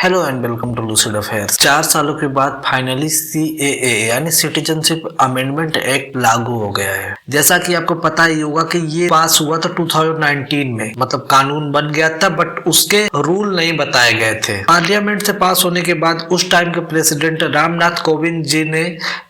Hello and welcome to Lucid Affairs. 4 सालों के बाद फाइनली CAA यानी सिटीजनशिप अमेंडमेंट एक्ट लागू हो गया है। जैसा कि आपको पता ही होगा कि ये पास हुआ था 2019 में, मतलब कानून बन गया था, बट उसके रूल नहीं बताए गए थे। पार्लियामेंट से पास होने के बाद उस टाइम के प्रेसिडेंट रामनाथ कोविंद जी ने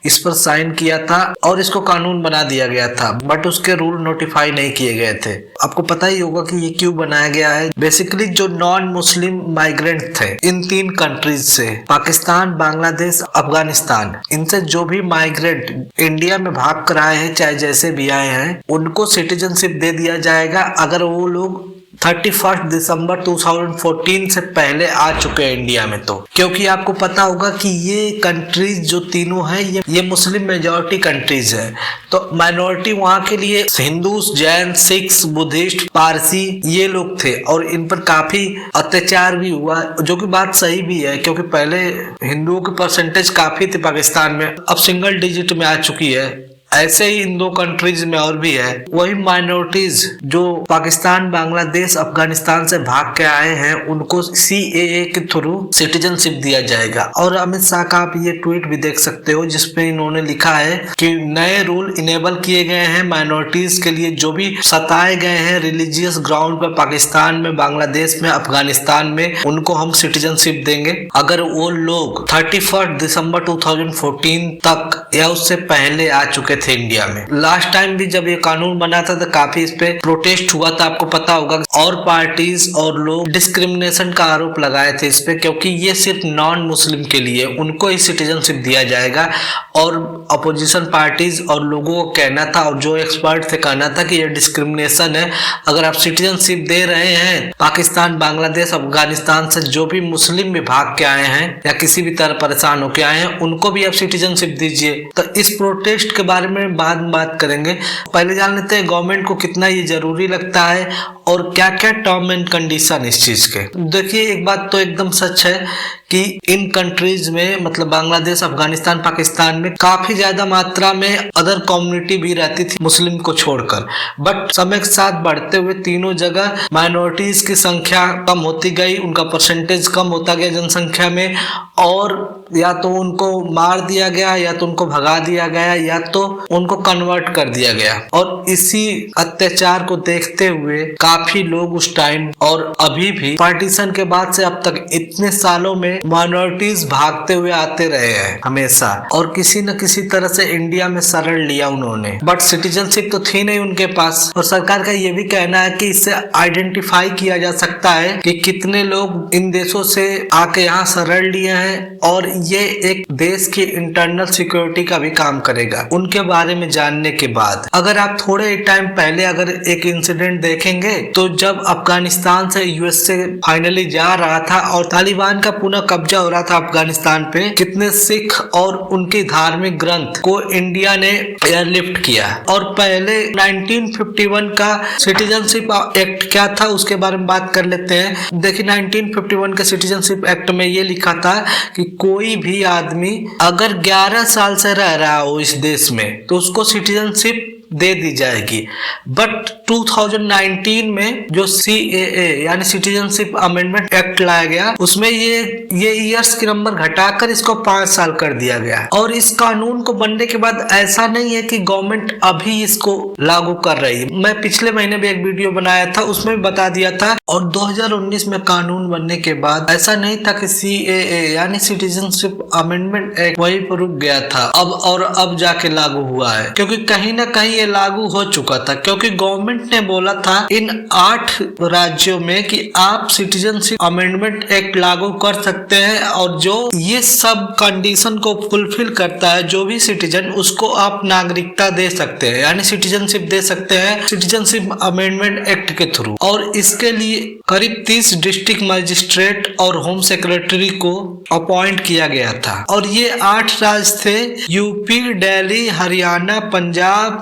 इस पर साइन किया था और इसको कानून बना दिया गया था, बट उसके रूल नोटिफाई नहीं किए गए थे। आपको पता ही होगा कि ये क्यों बनाया गया है। बेसिकली जो नॉन मुस्लिम माइग्रेंट थे इन 3 कंट्रीज से, पाकिस्तान, बांग्लादेश, अफगानिस्तान, इनसे जो भी माइग्रेंट इंडिया में भाग कर आए हैं, चाहे जैसे भी आए हैं, उनको सिटीजनशिप दे दिया जाएगा अगर वो लोग 31 दिसंबर 2014 से पहले आ चुके हैं इंडिया में। तो क्योंकि आपको पता होगा कि ये कंट्रीज जो तीनों हैं ये मुस्लिम मेजॉरिटी कंट्रीज है, तो माइनॉरिटी वहां के लिए Hindus, Jain, Sikhs, Buddhist, Parsi ये लोग थे और इन पर काफी अत्याचार भी हुआ, जो कि बात सही भी है क्योंकि पहले हिंदुओं की परसेंटेज काफी थी पाकिस्तान में, अब सिंगल डिजिट में आ चुकी है। ऐसे ही इन 2 कंट्रीज में और भी है। वही माइनॉरिटीज जो पाकिस्तान, बांग्लादेश, अफगानिस्तान से भाग के आए हैं, उनको CAA के थ्रू सिटीजनशिप दिया जाएगा। और अमित शाह का आप ये ट्वीट भी देख सकते हो जिसमें इन्होंने लिखा है कि नए रूल इनेबल किए गए हैं माइनॉरिटीज के लिए जो भी सताए गए हैं रिलीजियस ग्राउंड पर पाकिस्तान में, बांग्लादेश में, अफगानिस्तान में, उनको हम सिटीजनशिप देंगे अगर वो लोग 31 दिसंबर 2014 तक या उससे पहले आ चुके थे इंडिया में। लास्ट टाइम भी जब ये कानून बना था तो काफी इस पे प्रोटेस्ट हुआ था, आपको पता होगा, और पार्टीज और लोग डिस्क्रिमिनेशन का आरोप लगाए थे इस पे, क्योंकि ये सिर्फ नॉन मुस्लिम के लिए, उनको ही सिटीजनशिप दिया जाएगा। और अपोजिशन पार्टीज और लोगों को कहना था और जो एक्सपर्ट थे कहना था कि ये डिस्क्रिमिनेशन है। अगर आप सिटीजनशिप दे रहे हैं पाकिस्तान, बांग्लादेश, अफगानिस्तान से जो भी मुस्लिम भी भाग के आए हैं या किसी भी तरह परेशान होके आए हैं, उनको भी आप सिटीजनशिप दीजिए। तो इस प्रोटेस्ट के बारे में बाद में बात करेंगे। पहले जान लेते हैं गवर्नमेंट को कितना ये जरूरी लगता है और क्या क्या टर्म एंड कंडीशन इस चीज के। देखिए, एक बात तो एकदम सच है कि इन कंट्रीज में, मतलब बांग्लादेश, अफगानिस्तान, पाकिस्तान में काफी ज्यादा मात्रा में अदर कम्युनिटी भी रहती थी मुस्लिम को छोड़कर, बट समय के साथ बढ़ते हुए तीनों जगह माइनॉरिटीज की संख्या कम होती गई, उनका परसेंटेज कम होता गया जनसंख्या में, और या तो उनको मार दिया गया, या तो उनको भगा दिया गया, या तो उनको कन्वर्ट कर दिया गया। और इसी अत्याचार को देखते हुए काफी लोग उस टाइम और अभी भी पार्टीशन के बाद से अब तक इतने सालों में माइनॉरिटीज भागते हुए आते रहे हैं हमेशा, और किसी न किसी तरह से इंडिया में शरण लिया उन्होंने, बट सिटीजनशिप तो थी नहीं उनके पास। और सरकार का ये भी कहना है कि इससे आइडेंटिफाई किया जा सकता है कि कितने लोग इन देशों से आके यहाँ शरण लिए हैं, और ये एक देश की इंटरनल सिक्योरिटी का भी काम करेगा उनके बारे में जानने के बाद। अगर आप थोड़े टाइम पहले अगर एक इंसिडेंट देखेंगे तो जब अफगानिस्तान से US से फाइनली जा रहा था और तालिबान का पुनः कब्जा हो रहा था अफगानिस्तान पे, कितने सिख और उनके धार्मिक ग्रंथ को इंडिया ने एयरलिफ्ट किया। और पहले 1951 का सिटीजनशिप एक्ट क्या था उसके बारे में बात कर लेते हैं। देखिए, 1951 के सिटीजनशिप एक्ट में ये लिखा था कि कोई भी आदमी अगर 11 साल से रह रहा हो इस देश में तो उसको सिटीजनशिप दे दी जाएगी। बट 2019 में जो CAA यानी सिटीजनशिप अमेंडमेंट एक्ट लाया गया, उसमें ये ईयर्स की नंबर घटाकर इसको 5 साल कर दिया गया। और इस कानून को बनने के बाद ऐसा नहीं है कि गवर्नमेंट अभी इसको लागू कर रही है। मैं पिछले महीने भी एक वीडियो बनाया था, उसमें भी बता दिया था। और 2019 में कानून बनने के बाद ऐसा नहीं था कि CAA यानी सिटीजनशिप अमेंडमेंट एक्ट वहीं पर रुक गया था, अब जाके लागू हुआ है, क्योंकि कहीं ना कहीं ये लागू हो चुका था। क्योंकि गवर्नमेंट ने बोला था इन 8 राज्यों में कि आप सिटीजनशिप अमेंडमेंट एक्ट लागू कर सकते हैं, और जो ये सब कंडीशन को फुलफिल करता है जो भी सिटीजन, उसको आप नागरिकता दे सकते हैं, यानी सिटीजनशिप दे सकते हैं सिटीजनशिप अमेंडमेंट एक्ट के थ्रू। और इसके लिए करीब 30 डिस्ट्रिक्ट मजिस्ट्रेट और होम सेक्रेटरी को अपॉइंट किया गया था। और ये 8 राज्य थे: यूपी, दिल्ली, हरियाणा, पंजाब,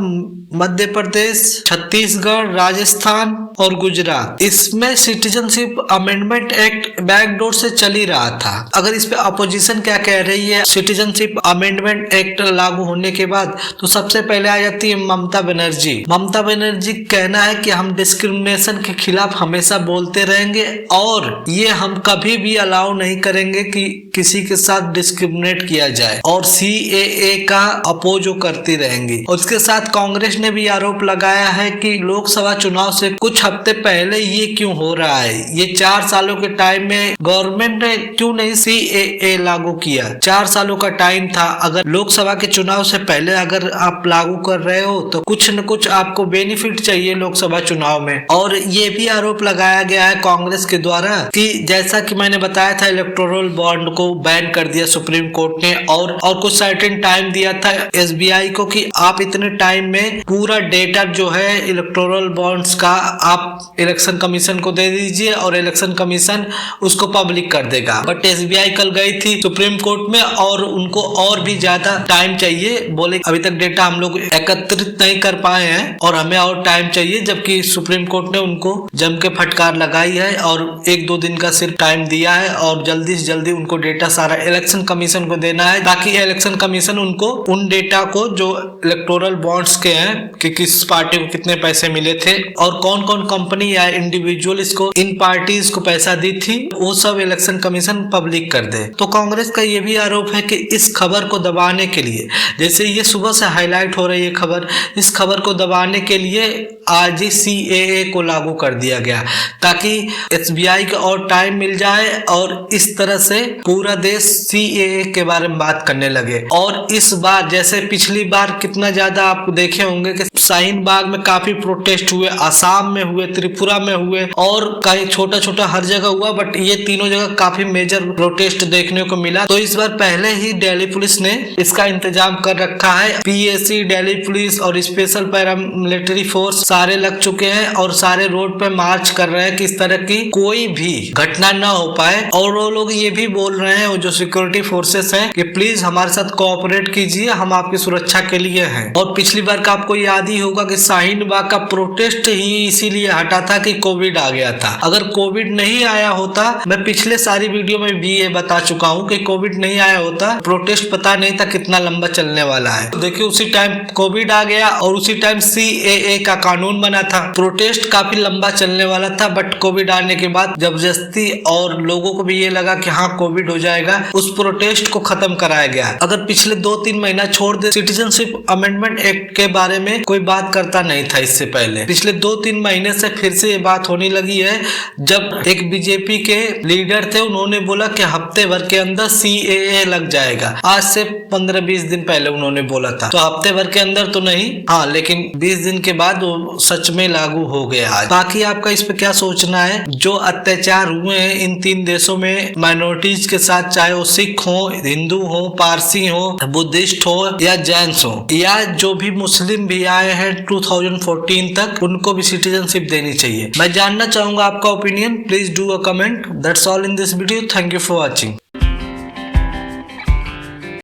मध्य प्रदेश, छत्तीसगढ़, राजस्थान और गुजरात। इसमें सिटीजनशिप अमेंडमेंट एक्ट बैकडोर से चल ही रहा था। अगर इस पे अपोजिशन क्या कह रही है सिटीजनशिप अमेंडमेंट एक्ट लागू होने के बाद, तो सबसे पहले आ जाती है ममता बनर्जी। ममता बनर्जी कहना है कि हम डिस्क्रिमिनेशन के खिलाफ हमेशा बोलते रहेंगे और ये हम कभी भी अलाउ नहीं करेंगे कि किसी के साथ डिस्क्रिमिनेट किया जाए, और CAA का अपोज करती रहेंगी। और इसके साथ कांग्रेस ने भी आरोप लगाया है कि लोकसभा चुनाव से कुछ हफ्ते पहले ये क्यों हो रहा है, ये 4 सालों के टाइम में गवर्नमेंट ने क्यों नहीं CAA लागू किया। 4 सालों का टाइम था, अगर लोकसभा के चुनाव से पहले अगर आप लागू कर रहे हो तो कुछ न कुछ आपको बेनिफिट चाहिए लोकसभा चुनाव में। और ये भी आरोप लगाया गया है कांग्रेस के द्वारा कि जैसा कि मैंने बताया था इलेक्टोरल बॉन्ड को बैन कर दिया सुप्रीम कोर्ट ने, और कुछ सर्टेन टाइम दिया था SBI को कि आप इतने टाइम में पूरा डेटा जो है इलेक्टोरल बॉन्ड्स का आप इलेक्शन कमीशन को दे दीजिए और इलेक्शन कमीशन उसको पब्लिक कर देगा। बट SBI कल गई थी सुप्रीम कोर्ट में और उनको और भी ज्यादा टाइम चाहिए, बोले अभी तक डेटा हम लोग एकत्रित नहीं कर पाए हैं और हमें और टाइम चाहिए, जबकि सुप्रीम कोर्ट ने उनको जम के फटकार लगाई है और 1-2 दिन का सिर्फ टाइम दिया है और जल्दी से जल्दी उनको डेटा सारा इलेक्शन कमीशन को देना है, ताकि इलेक्शन कमीशन उनको उन डेटा को जो इलेक्टोरल बॉन्ड्स के हैं कि किस पार्टी को कितने पैसे मिले थे और कौन कौन कंपनी या इंडिविजुअल इसको इन पार्टीज को पैसा दी थी, वो सब इलेक्शन कमीशन पब्लिक कर दे। तो कांग्रेस का ये भी आरोप है कि इस खबर को दबाने के लिए, जैसे ये सुबह से हाईलाइट हो रही है खबर, इस खबर को दबाने के लिए आज ही CAA को लागू कर दिया गया ताकि SBI को और टाइम मिल जाए और इस तरह से पूरा देश CAA के बारे में बात करने लगे। और इस बार जैसे पिछली बार कितना ज्यादा आप देखे होंगे कि शाहीन बाग में काफी प्रोटेस्ट हुए, आसाम में हुए, त्रिपुरा में हुए और कहीं छोटा छोटा हर जगह हुआ, बट ये तीनों जगह काफी मेजर प्रोटेस्ट देखने को मिला। तो इस बार पहले ही दिल्ली पुलिस ने इसका इंतजाम कर रखा है। PAC, दिल्ली पुलिस और स्पेशल पैरामिलिट्री फोर्स सारे लग चुके हैं और सारे रोड पे मार्च कर रहे हैं कि इस तरह की कोई भी घटना ना हो पाए। और वो लोग ये भी बोल रहे हैं, जो सिक्योरिटी फोर्सेस हैं, कि प्लीज हमारे साथ कोऑपरेट कीजिए, हम आपकी सुरक्षा के लिए हैं। और पिछली बार का आपको याद ही होगा कि शाहीन बाग का प्रोटेस्ट ही इसीलिए हटा था कि कोविड आ गया था। अगर कोविड नहीं आया होता, मैं पिछले सारी वीडियो में भी ये बता चुका हूँ कि कोविड नहीं आया होता, प्रोटेस्ट पता नहीं था कितना लंबा चलने वाला है। देखिए उसी टाइम कोविड आ गया और उसी टाइम CAA का कानून बना था, प्रोटेस्ट काफी लंबा चलने वाला था, बट कोविड आने के बाद जबरदस्ती और लोगों को भी ये लगा कि हाँ कोविड हो जाएगा, उस प्रोटेस्ट को खत्म कराया गया। अगर पिछले 2-3 महीना छोड़ दे, सिटीजनशिप अमेंडमेंट एक्ट के बारे में कोई बात करता नहीं था। इससे पहले पिछले 2-3 महीने से फिर से ये बात होने लगी है, जब एक BJP के लीडर थे, उन्होंने बोला कि हफ्ते भर के अंदर CAA लग जाएगा। आज से 15-20 दिन पहले उन्होंने बोला था, तो हफ्ते भर के अंदर तो नहीं, हाँ लेकिन 20 दिन के बाद वो सच में लागू हो गया आज। बाकी आपका इस पे क्या सोचना है? जो अत्याचार हुए हैं इन 3 देशों में माइनॉरिटीज के साथ, चाहे वो सिख हो, हिंदू हो, पारसी हो, बुद्धिस्ट हो या जैन्स हो, या जो भी मुस्लिम भी आए हैं 2014 तक, उनको भी सिटीजनशिप देनी चाहिए। मैं जानना चाहूंगा आपका opinion, please do a comment. That's all in this video, thank you for watching.